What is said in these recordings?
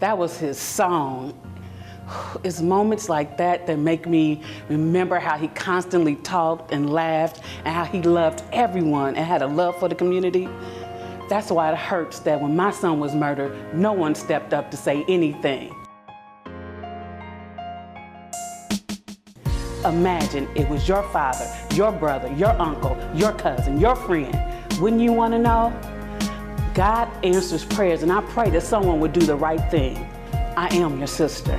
That was his song. It's moments like that that make me remember how he constantly talked and laughed and how he loved everyone and had a love for the community. That's why it hurts that when my son was murdered, no one stepped up to say anything. Imagine it was your father, your brother, your uncle, your cousin, your friend. Wouldn't you want to know? God answers prayers, and I pray that someone would do the right thing. I am your sister.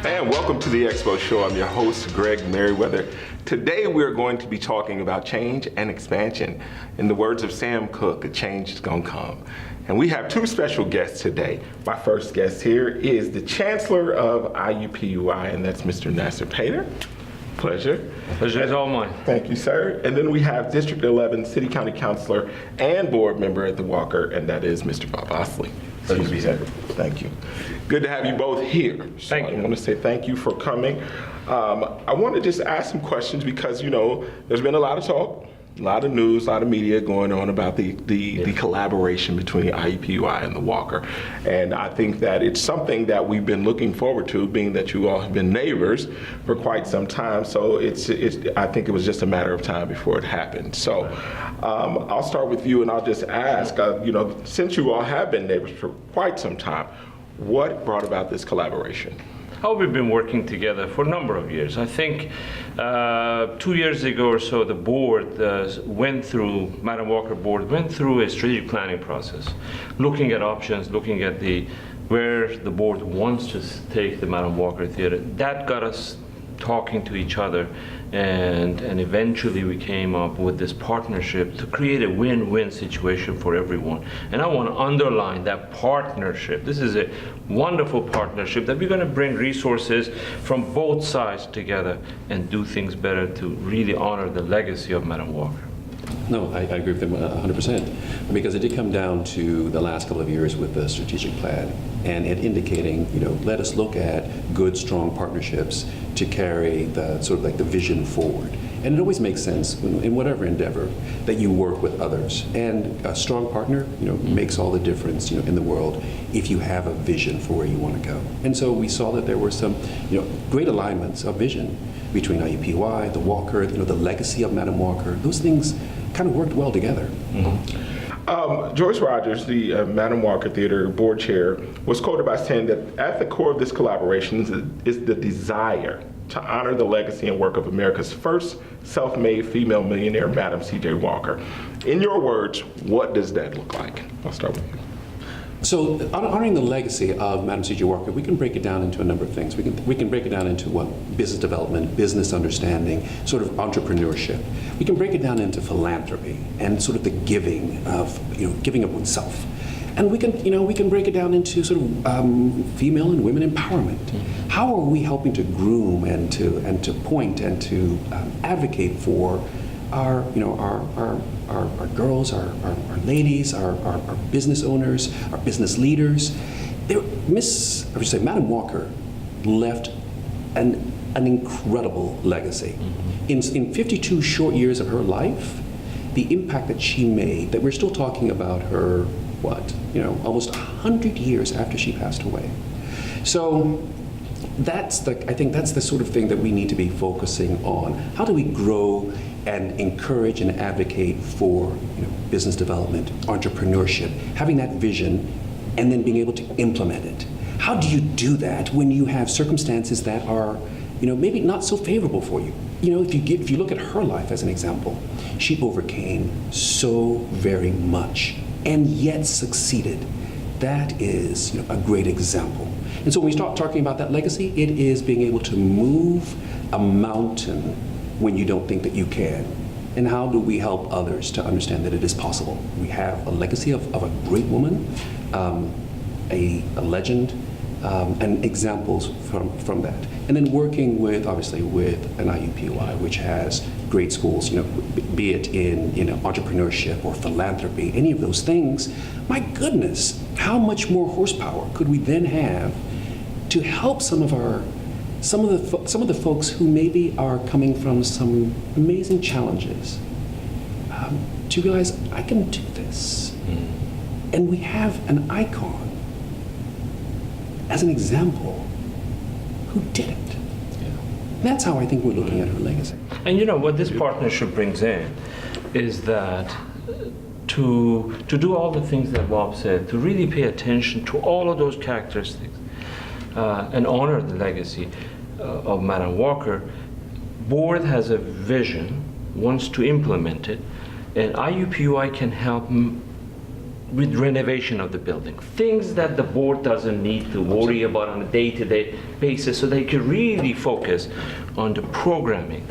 And welcome to the Expo Show. I'm your host, Greg Meriweather. Today we're going to be talking about change and expansion. In the words of Sam Cooke, a change is gonna come. And we have two special guests today. My first guest here is the Chancellor of IUPUI, and that's Mr. Nasser Paydar. Pleasure. Pleasure is all mine. Thank you, sir. And then we have District 11 City County Councillor and Board Member at the Walker, and that is Mr. Vop Osili. Pleasure to be here. Thank you. Good to have you both here. So Thank you. I want to say thank you for coming. I want to just ask some questions because, you know, there's been a lot of talk, a lot of news, a lot of media going on about the collaboration between IUPUI and the Walker. And I think that it's something that we've been looking forward to, being that you all have been neighbors for quite some time. So I think it was just a matter of time before it happened. So I'll start with you and I'll just ask, you know, since you all have been neighbors for quite some time, what brought about this collaboration? Oh, we've been working together for a number of years. I think 2 years ago or so, the board Madam Walker board went through a strategic planning process, looking at options, looking at where the board wants to take the Madam Walker Theater. That got us talking to each other, and eventually we came up with this partnership to create a win-win situation for everyone. And I want to underline that partnership. This is a wonderful partnership that we're going to bring resources from both sides together and do things better to really honor the legacy of Madam Walker. No, I agree with them 100%, because it did come down to the last couple of years with the strategic plan and it indicating, you know, let us look at good, strong partnerships to carry the sort of like the vision forward. And it always makes sense in whatever endeavor that you work with others. And a strong partner, you know, makes all the difference, you know, in the world if you have a vision for where you want to go. And so we saw that there were some, you know, great alignments of vision between IUPUI, the Walker, you know, the legacy of Madam Walker. Those things kind of worked well together. Mm-hmm. Joyce Rogers, the Madam Walker Theater board chair, was quoted by saying that at the core of this collaboration is the desire to honor the legacy and work of America's first self-made female millionaire, Madam C.J. Walker. In your words, what does that look like? I'll start with you. So honoring the legacy of Madam C.J. Walker, we can break it down into a number of things. We can break it down into business development, business understanding, sort of entrepreneurship. We can break it down into philanthropy and sort of the giving of, you know, giving of oneself. And we can break it down into sort of female and women empowerment. Mm-hmm. How are we helping to groom and to point and to advocate for our, you know, our girls, our ladies, our business owners, our business leaders. Madam Walker left an incredible legacy. Mm-hmm. In 52 short years of her life, the impact that she made, that we're still talking about her, almost 100 years after she passed away. So I think that's the sort of thing that we need to be focusing on. How do we grow and encourage and advocate for, you know, business development, entrepreneurship, having that vision, and then being able to implement it? How do you do that when you have circumstances that are, you know, maybe not so favorable for you? You know, if you look at her life as an example, she overcame so very much and yet succeeded. That is, you know, a great example. And so when we start talking about that legacy, it is being able to move a mountain when you don't think that you can. And how do we help others to understand that it is possible? We have a legacy of a great woman, a legend, and examples from that. And then working with, obviously, with an IUPUI, which has great schools, be it in entrepreneurship or philanthropy, any of those things, my goodness, how much more horsepower could we then have to help some of the folks who maybe are coming from some amazing challenges to realize I can do this, and we have an icon as an example who did it. That's how I think we're looking at her legacy. And what this partnership brings in is that to do all the things that Bob said, to really pay attention to all of those characteristics and honor the legacy of Madam Walker, board has a vision, wants to implement it, and IUPUI can help with renovation of the building. Things that the board doesn't need to worry about on a day-to-day basis, so they can really focus on the programming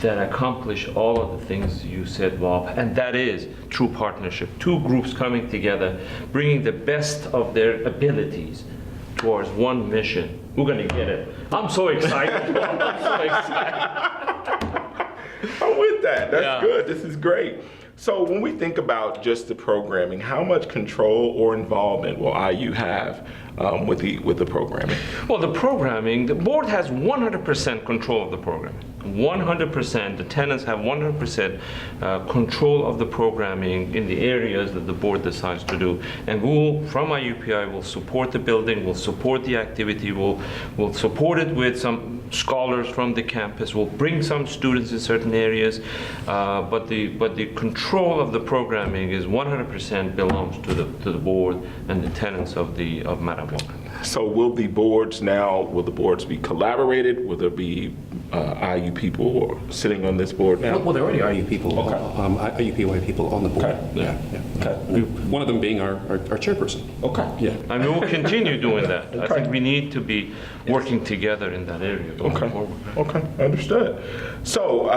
that accomplish all of the things you said, Bob, and that is true partnership. Two groups coming together, bringing the best of their abilities towards one mission. We're gonna get it. I'm so excited. I'm so excited. I'm with that. That's good. This is great. So when we think about just the programming, how much control or involvement will IU have with the programming? Well, the programming, the board has 100% control of the programming. 100%, the tenants have 100% control of the programming in the areas that the board decides to do. And we'll, from IUPUI, will support the building, will support the activity, we'll support it with some scholars from the campus, we'll bring some students in certain areas, but the control of the programming is 100% belongs to the board and the tenants of Madam Walker. So will the boards be collaborated? Will there be IU people sitting on this board now? Well, there already are IU people, IUPUI people on the board. Okay. Yeah. Okay. One of them being our chairperson. Okay. Yeah. And we will continue doing that. I think we need to be working together in that area going forward. Okay, understood. So,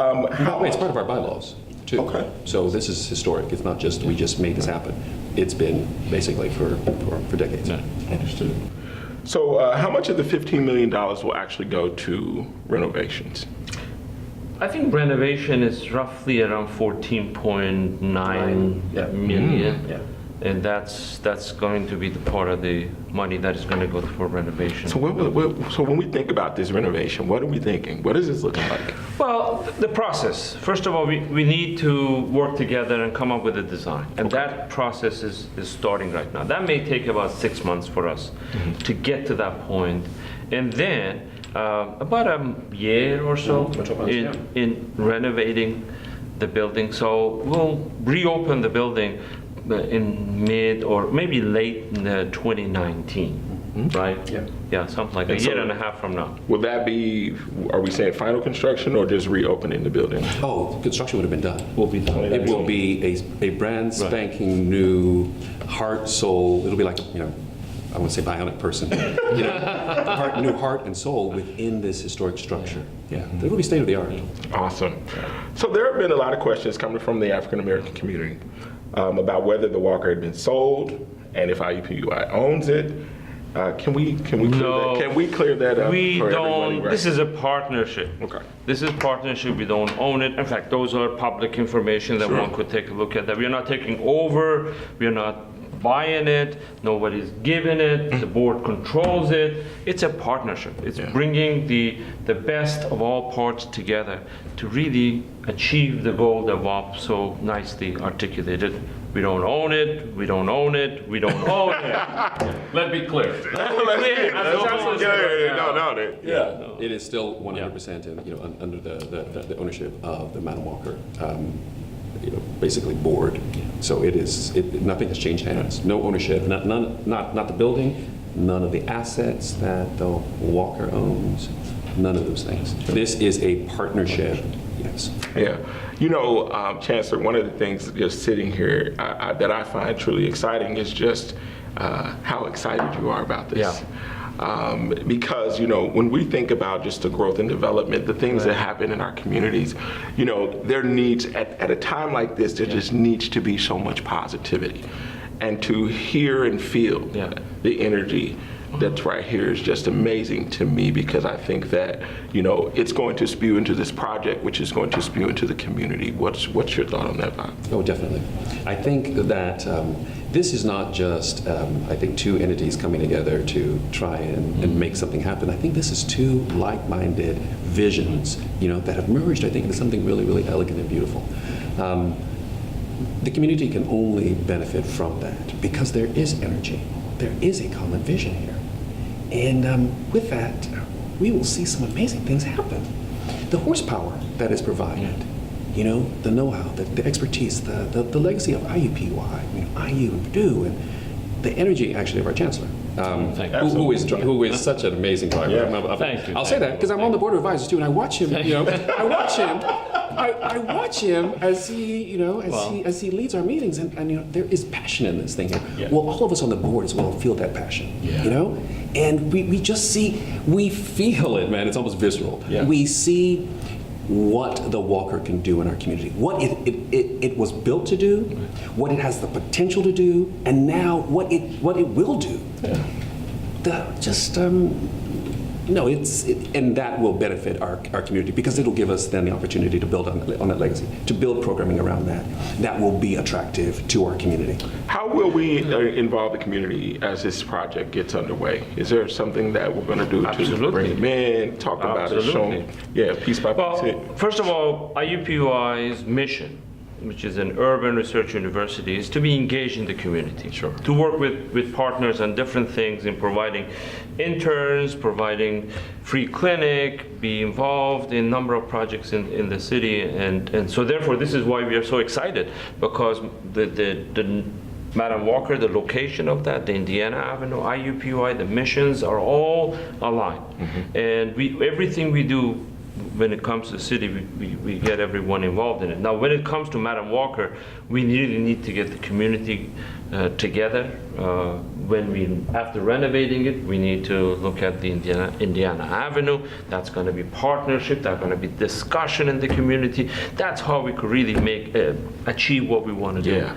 It's part of our bylaws, too. Okay. So this is historic. It's not just, we just made this happen. It's been basically for decades. Understood. So, how much of the $15 million will actually go to renovations? I think renovation is roughly around 14.9 million. Yeah. And that's going to be the part of the money that is going to go for renovation. So, when we think about this renovation, what are we thinking? What is this looking like? Well, the process. First of all, we need to work together and come up with a design. And that process is starting right now. That may take about 6 months for us to get to that point. And then about a year or so in renovating the building. So we'll reopen the building in mid or maybe late in 2019, right? Yeah, something like a year and a half from now. Will that be, are we saying final construction or just reopening the building? Oh, construction would have been done. Will be done. It will be a brand spanking new heart, soul. It'll be like, I won't say bionic person. New heart and soul within this historic structure. Yeah, it will be state of the art. Awesome. So there have been a lot of questions coming from the African American community about whether the Walker had been sold and if IUPUI owns it. Can we clear that up? We for don't. everybody, right? This is a partnership. Okay. This is partnership. We don't own it. In fact, those are public information that one could take a look at. That we are not taking over. We are not buying it. Nobody's giving it. The board controls it. It's a partnership. It's bringing the best of all parts together to really achieve the goal that Vop so nicely articulated. We don't own it. We don't own it. We don't own it. Let me clear. It is still 100% under the ownership of the Madam Walker, basically board. So it is. Nothing has changed hands. No ownership. Not the building. None of the assets that the Walker owns. None of those things. This is a partnership. Yes. Yeah. Chancellor, one of the things just sitting here that I find truly exciting is just how excited you are about this. Yeah. Because, when we think about just the growth and development, the things that happen in our communities, there needs, at a time like this, there just needs to be so much positivity. And to hear and feel the energy that's right here is just amazing to me, because I think that, it's going to spew into this project, which is going to spew into the community. What's your thought on that, Bob? Oh, definitely. I think that this is not just, I think, two entities coming together to try and make something happen. I think this is two like-minded visions, that have merged, I think, into something really, really elegant and beautiful. The community can only benefit from that because there is energy. There is a common vision here. And with that, we will see some amazing things happen. The horsepower that is provided, the know-how, the expertise, the legacy of IUPUI, IU and Purdue, and the energy actually of our Chancellor, who is such an amazing driver. Yeah. Thank you. I'll say that because I'm on the board of advisors too, and I watch him. I watch him as he, as he leads our meetings, and there is passion in this thing here. Yeah. Well, all of us on the board as well feel that passion, and we just we feel it, man. It's almost visceral. Yeah. We see what the Walker can do in our community, what it was built to do, what it has the potential to do, and now what it will do. And that will benefit our community because it'll give us then the opportunity to build on that legacy, to build programming around that will be attractive to our community. How will we involve the community as this project gets underway? Is there something that we're going to do to bring them in, talk about it, show them, piece by piece? Well, first of all, IUPUI's mission, which is an urban research university, is to be engaged in the community. Sure. To work with partners on different things in providing interns, providing free clinic, be involved in a number of projects in the city. And so therefore, this is why we are so excited, because the Madam Walker, the location of that, the Indiana Avenue, IUPUI, the missions are all aligned. Mm-hmm. And everything we do when it comes to the city, we get everyone involved in it. Now, when it comes to Madam Walker, we really need to get the community together. After renovating it, we need to look at the Indiana Avenue. That's going to be partnership. That's going to be discussion in the community. That's how we could really achieve what we want to do. Yeah,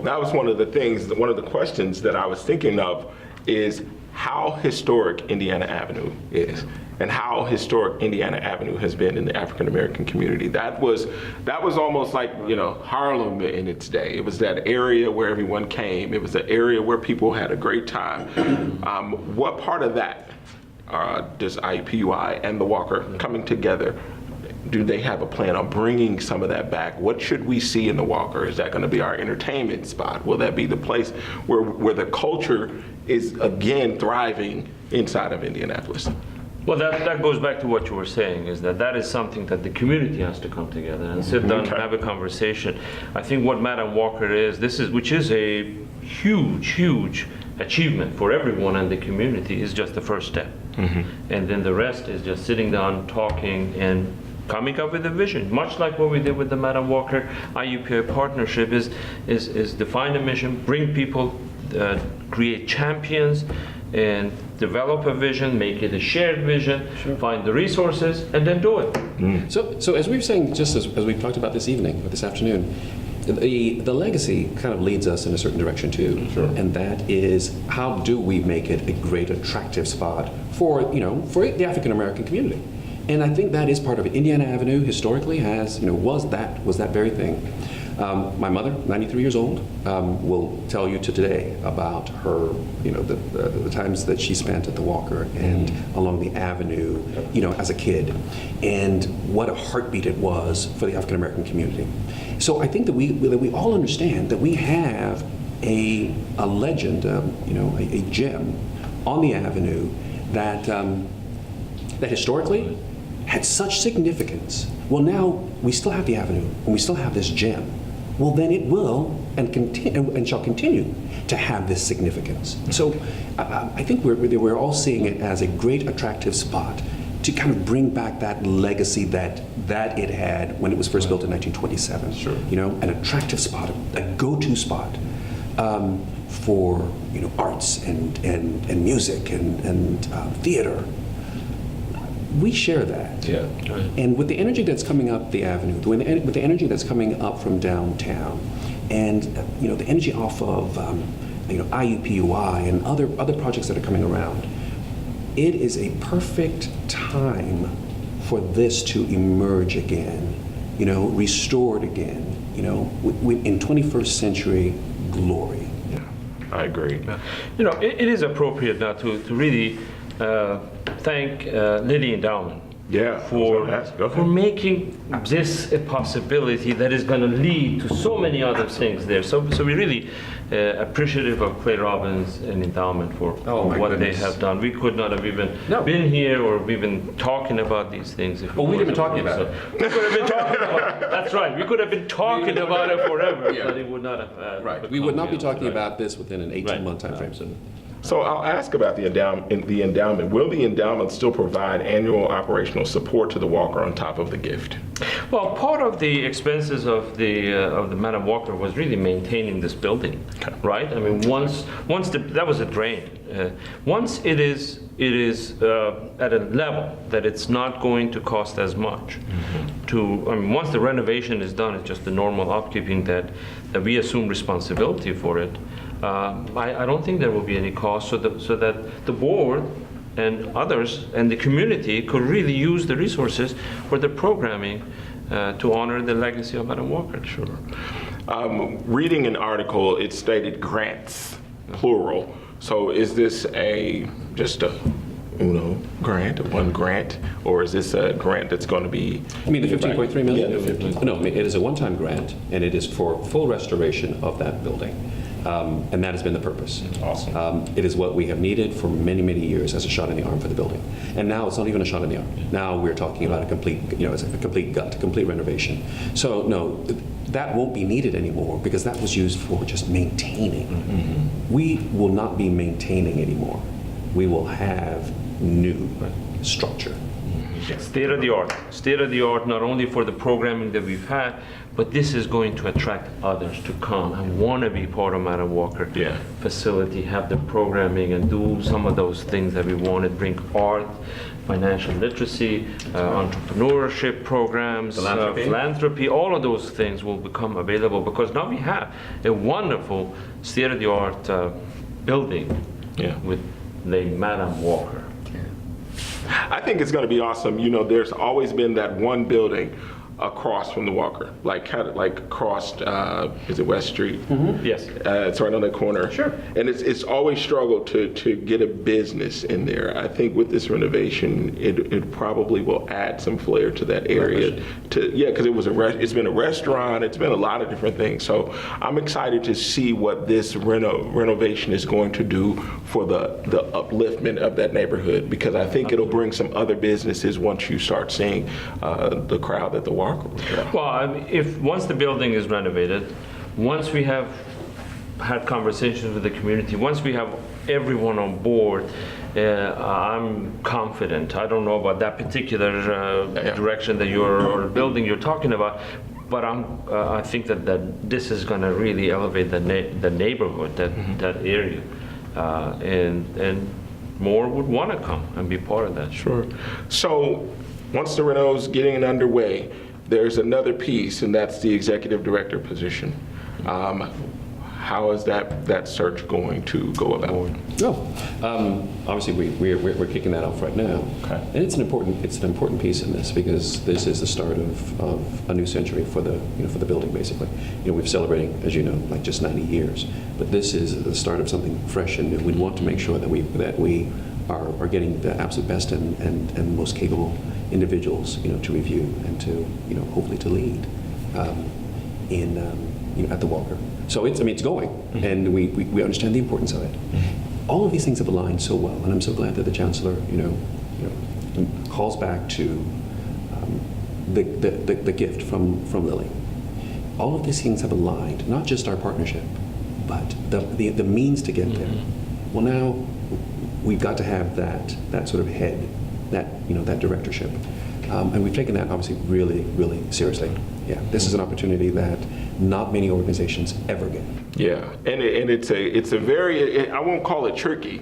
that was one of the questions that I was thinking of is how historic Indiana Avenue is, and how historic Indiana Avenue has been in the African American community. That was almost like Harlem in its day. It was that area where everyone came. It was the area where people had a great time. What part of that does IUPUI and the Walker coming together? Do they have a plan on bringing some of that back? What should we see in the Walker? Is that going to be our entertainment spot? Will that be the place where the culture is again thriving inside of Indianapolis? Well, that goes back to what you were saying, is that is something that the community has to come together and sit down and have a conversation. I think what Madam Walker which is a huge achievement for everyone in the community, is just the first step. Mm-hmm. And then the rest is just sitting down, talking, and coming up with a vision, much like what we did with the Madam Walker IUPUI partnership, is define a mission, bring people, create champions, and develop a vision, make it a shared vision, find the resources, and then do it. Mm. So as we were saying, just as we've talked about this evening, or this afternoon, the legacy kind of leads us in a certain direction too, and that is, how do we make it a great attractive spot for the African American community? And I think that is part of it. Indiana Avenue historically was that very thing. My mother, 93 years old, will tell you today about her, the times that she spent at the Walker and along the avenue, as a kid, and what a heartbeat it was for the African American community. So I think that we all understand that we have a legend, a gem on the avenue that historically had such significance. Well, now we still have the avenue and we still have this gem. Well, then it will and shall continue to have this significance. So I think we're all seeing it as a great attractive spot to kind of bring back that legacy that it had when it was first built in 1927. Sure. An attractive spot, a go-to spot for arts and music and theater. We share that. Yeah. And with the energy that's coming up the avenue, with the energy that's coming up from downtown, and the energy off of IUPUI and other projects that are coming around. It is a perfect time for this to emerge again, restored again, in 21st century glory. Yeah, I agree. It is appropriate now to really thank Lilly Endowment for making this a possibility that is going to lead to so many other things there. So we really appreciative of Clay Robbins and Endowment for what they have done. We could not have even been here or been talking about these things. If we'd have been talking about it. We could have been talking about it. That's right. We could have been talking about it forever, but it would not have. Right. We would not be talking about this within an 18-month time frame. So I'll ask about the endowment. Will the endowment still provide annual operational support to the Walker on top of the gift? Well, part of the expenses of the Madam Walker was really maintaining this building, right? I mean, that was a drain. Once it is at a level that it's not going to cost as much once the renovation is done, it's just the normal upkeeping that we assume responsibility for it. I don't think there will be any cost, so that the board and others and the community could really use the resources for the programming to honor the legacy of Madam Walker. Sure. Reading an article, it stated grants, plural. So is this just a grant, one grant, or is this a grant that's going to be? You mean the 15.3 million? Yeah, the 15. No, it is a one-time grant, and it is for full restoration of that building. And that has been the purpose. Awesome. It is what we have needed for many, many years as a shot in the arm for the building. And now it's not even a shot in the arm. Now we're talking about a complete, it's a complete gut, a complete renovation. So no, that won't be needed anymore because that was used for just maintaining. Mm-hmm. We will not be maintaining anymore. We will have new structure. State of the art, not only for the programming that we've had, but this is going to attract others to come and want to be part of Madam Walker facility, have the programming and do some of those things that we wanted, bring art, financial literacy, entrepreneurship programs, philanthropy, all of those things will become available because now we have a wonderful state-of-the-art building with the Madam Walker. I think it's going to be awesome. There's always been that one building across from the Walker, like across, is it West Street? Mm-hmm. Yes. It's right on that corner. Sure. And it's always struggled to get a business in there. I think with this renovation, it probably will add some flair to that area. Because it's been a restaurant, it's been a lot of different things. So I'm excited to see what this renovation is going to do for the upliftment of that neighborhood, because I think it'll bring some other businesses once you start seeing the crowd at the Walker. Well, once the building is renovated, once we have had conversations with the community, once we have everyone on board, I'm confident. I don't know about that particular direction that or building you're talking about, but I think that this is going to really elevate the neighborhood, that area, and more would want to come and be part of that. Sure. So once the reno's getting underway, there's another piece, and that's the executive director position. How is that search going to go about? Obviously we're kicking that off right now, and it's an important piece in this because this is the start of a new century for the building. Basically, we're celebrating, as you know, like just 90 years, but this is the start of something fresh and new. We want to make sure that we are getting the absolute best and most capable individuals, to review and to, hopefully to lead at the Walker. So it's going, and we understand the importance of it. All of these things have aligned so well, and I'm so glad that the Chancellor, calls back to the gift from Lily. All of these things have aligned, not just our partnership, but the means to get there. Well, now we've got to have that sort of head, that directorship, and we've taken that obviously really, really seriously. Yeah, this is an opportunity that not many organizations ever get. Yeah, and it's a very, I won't call it tricky,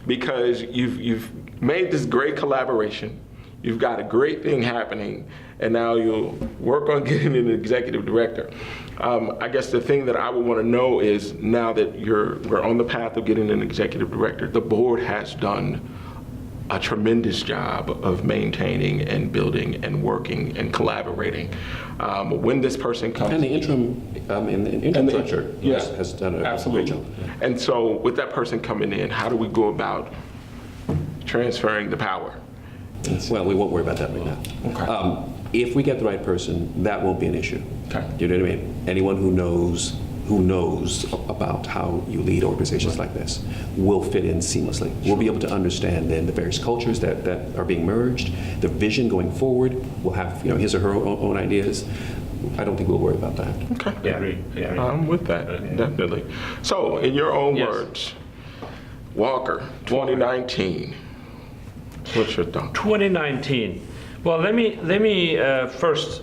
because you've made this great collaboration. You've got a great thing happening, and now you'll work on getting an executive director. I guess the thing that I would want to know is, now that we're on the path of getting an executive director, the board has done a tremendous job of maintaining and building and working and collaborating. When this person comes, And the interim director has done a great absolutely job. And so with that person coming in, how do we go about transferring the power? Well, we won't worry about that right now. Okay. If we get the right person, that won't be an issue. Okay. You know what I mean? Anyone who knows about how you lead organizations like this will fit in seamlessly. We'll be able to understand then the various cultures that are being merged, the vision going forward. We'll have his or her own ideas. I don't think we'll worry about that. Okay. Yeah. Agree. I'm with that, definitely. So, in your own Yes. words, Walker, 2019. What's your thought? 2019. Well, let me first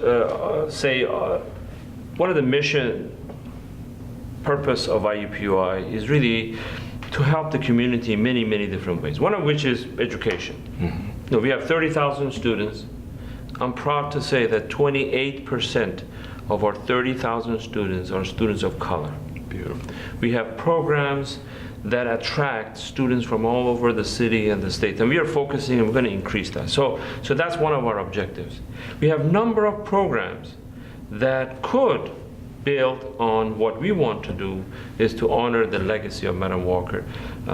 say one of the mission purpose of IUPUI is really to help the community in many, many different ways. One of which is education. Mm-hmm. We have 30,000 students. I'm proud to say that 28% of our 30,000 students are students of color. Beautiful. We have programs that attract students from all over the city and the state, and we are focusing and we're going to increase that. So that's one of our objectives. We have a number of programs that could build on what we want to do, is to honor the legacy of Madam Walker.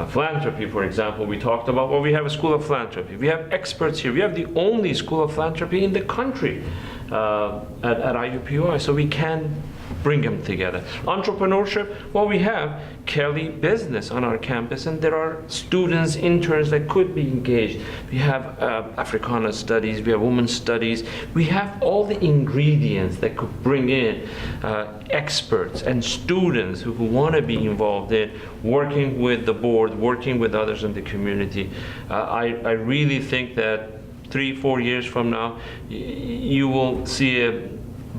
Philanthropy, for example, we talked about, well, we have a school of philanthropy. We have experts here. We have the only school of philanthropy in the country at IUPUI, so we can bring them together. Entrepreneurship, well, we have Kelly Business on our campus, and there are students, interns that could be engaged. We have Africana Studies, we have Women's Studies. We have all the ingredients that could bring in experts and students who want to be involved in working with the board, working with others in the community. I really think that 3-4 years from now, you will see a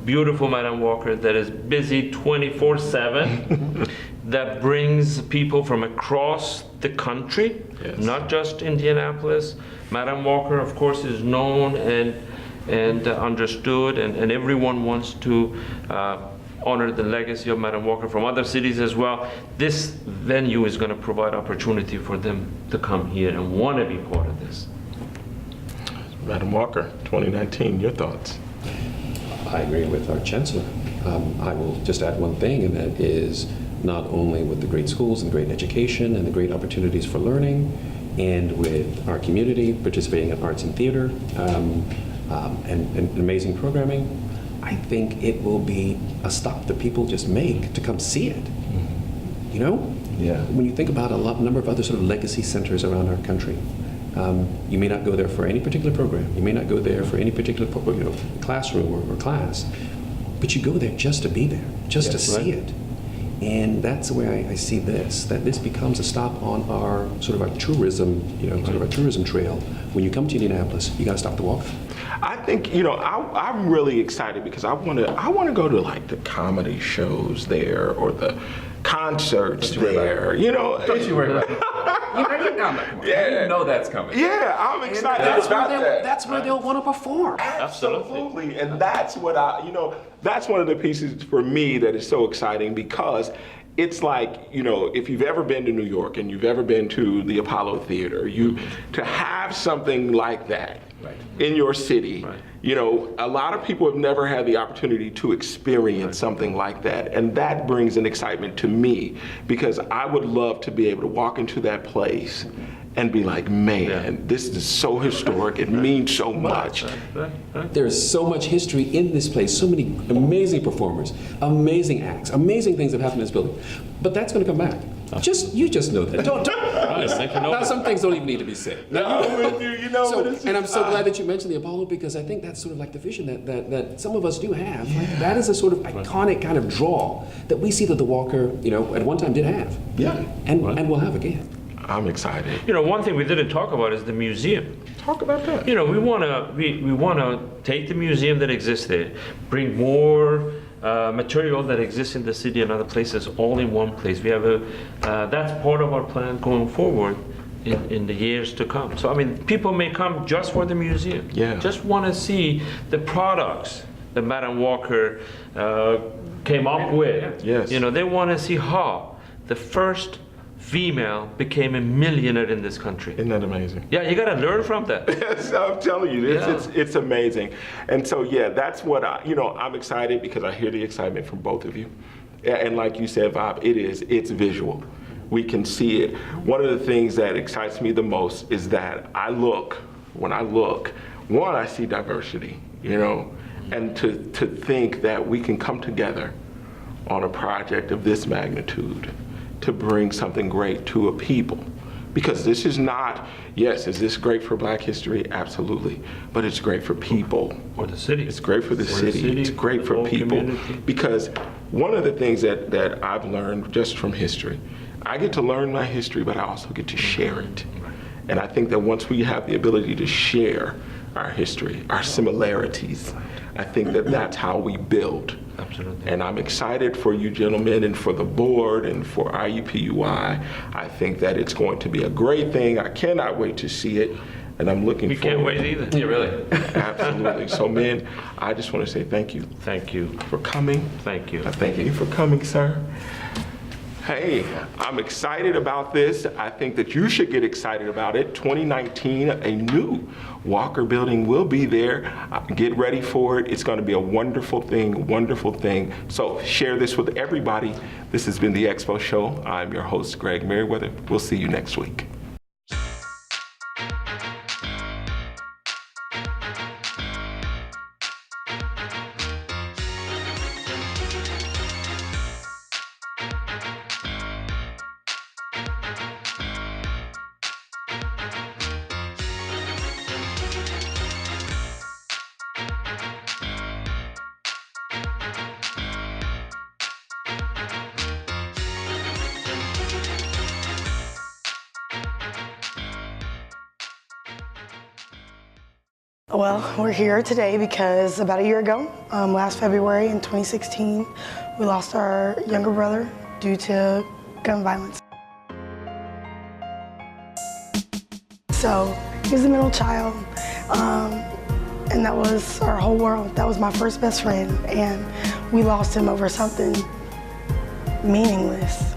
beautiful Madam Walker that is busy 24/7, that brings people from across the country, Yes. not just Indianapolis. Madam Walker, of course, is known and understood, and everyone wants to honor the legacy of Madam Walker from other cities as well. This venue is going to provide opportunity for them to come here and want to be part of this. Madam Walker, 2019, your thoughts? I agree with our Chancellor. I will just add one thing, and that is not only with the great schools and great education and the great opportunities for learning, and with our community participating in arts and theater and amazing programming, I think it will be a stop that people just make to come see it. You know? Yeah. When you think about a number of other sort of legacy centers around our country, you may not go there for any particular program. You may not go there for any particular classroom or class, but you go there just to be there, just to see it. And that's the way I see this, that this becomes a stop on our sort of our tourism, sort of our tourism trail. When you come to Indianapolis, you got to stop the walk. I think, I'm really excited because I want to go to like the comedy shows there or the concerts there. Don't you worry about it. You know that's coming. Yeah, I'm excited about that. That's where they'll want to perform. Absolutely. And that's what that's one of the pieces for me that is so exciting, because it's like, if you've ever been to New York and you've ever been to the Apollo Theater, to have something like that in your city, a lot of people have never had the opportunity to experience something like that. And that brings an excitement to me, because I would love to be able to walk into that place and be like, man, this is so historic. It means so much. There's so much history in this place, so many amazing performers, amazing acts, amazing things have happened in this building. But that's going to come back. You just know that. Don't. Now, some things don't even need to be said. And I'm so glad that you mentioned the Apollo, because I think that's sort of like the vision that some of us do have. Yeah. Like, that is a sort of iconic kind of draw that we see that the Walker, at one time did have. Yeah. And will have again. I'm excited. One thing we didn't talk about is the museum. Talk about that. We want to take the museum that exists there, bring more material that exists in the city and other places all in one place. We have that's part of our plan going forward, in the years to come. So I mean, people may come just for the museum. Yeah. Just want to see the products that Madam Walker came up with. Yes. You know, they want to see how the first female became a millionaire in this country. Isn't that amazing? Yeah, you got to learn from that. Yes, I'm telling you, it's amazing. And so, yeah, that's what I'm excited because I hear the excitement from both of you. And like you said, Vop, it's visual. We can see it. One of the things that excites me the most is that when I look, one, I see diversity, and to think that we can come together on a project of this magnitude to bring something great to a people. Because this is not, yes, is this great for Black history? Absolutely. But it's great for people. For the city. It's great for the city. It's great for people. Community. Because one of the things that I've learned just from history, I get to learn my history, but I also get to share it. And I think that once we have the ability to share our history, our similarities, I think that that's how we build. Absolutely. And I'm excited for you gentlemen and for the board and for IUPUI. I think that it's going to be a great thing. I cannot wait to see it. And I'm looking forward. We can't wait either. Yeah, really. Absolutely. So, men, I just want to say thank you. Thank you. For coming. Thank you. Thank you for coming, sir. Hey, I'm excited about this. I think that you should get excited about it. 2019, a new Walker building will be there. Get ready for it. It's going to be a wonderful thing. So share this with everybody. This has been the Expo Show. I'm your host, Greg Meriweather. We'll see you next week. Well, we're here today because about a year ago, last February in 2016, we lost our younger brother due to gun violence. So he was a middle child, and that was our whole world. That was my first best friend, and we lost him over something meaningless,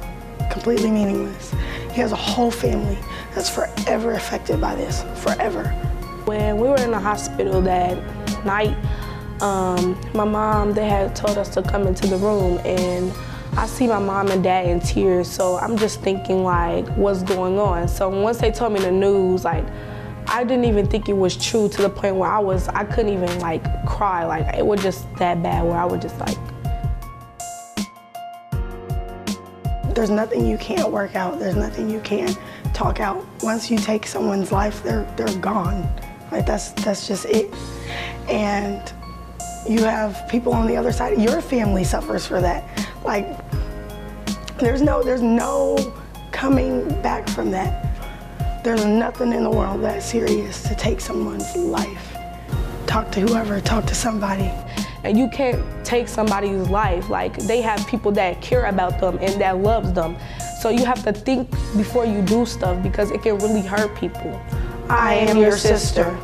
completely meaningless. He has a whole family that's forever affected by this, forever. When we were in the hospital that night, my mom, they had told us to come into the room, and I see my mom and dad in tears, so I'm just thinking like, what's going on? So once they told me the news, like, I didn't even think it was true to the point where I couldn't even like cry, like it was just that bad where I was just like. There's nothing you can't work out, there's nothing you can't talk out. Once you take someone's life, they're gone. Like that's just it. And you have people on the other side, your family suffers for that. Like there's no coming back from that. There's nothing in the world that serious to take someone's life. Talk to whoever, talk to somebody. And you can't take somebody's life. Like they have people that care about them and that loves them. So you have to think before you do stuff because it can really hurt people. I am your sister.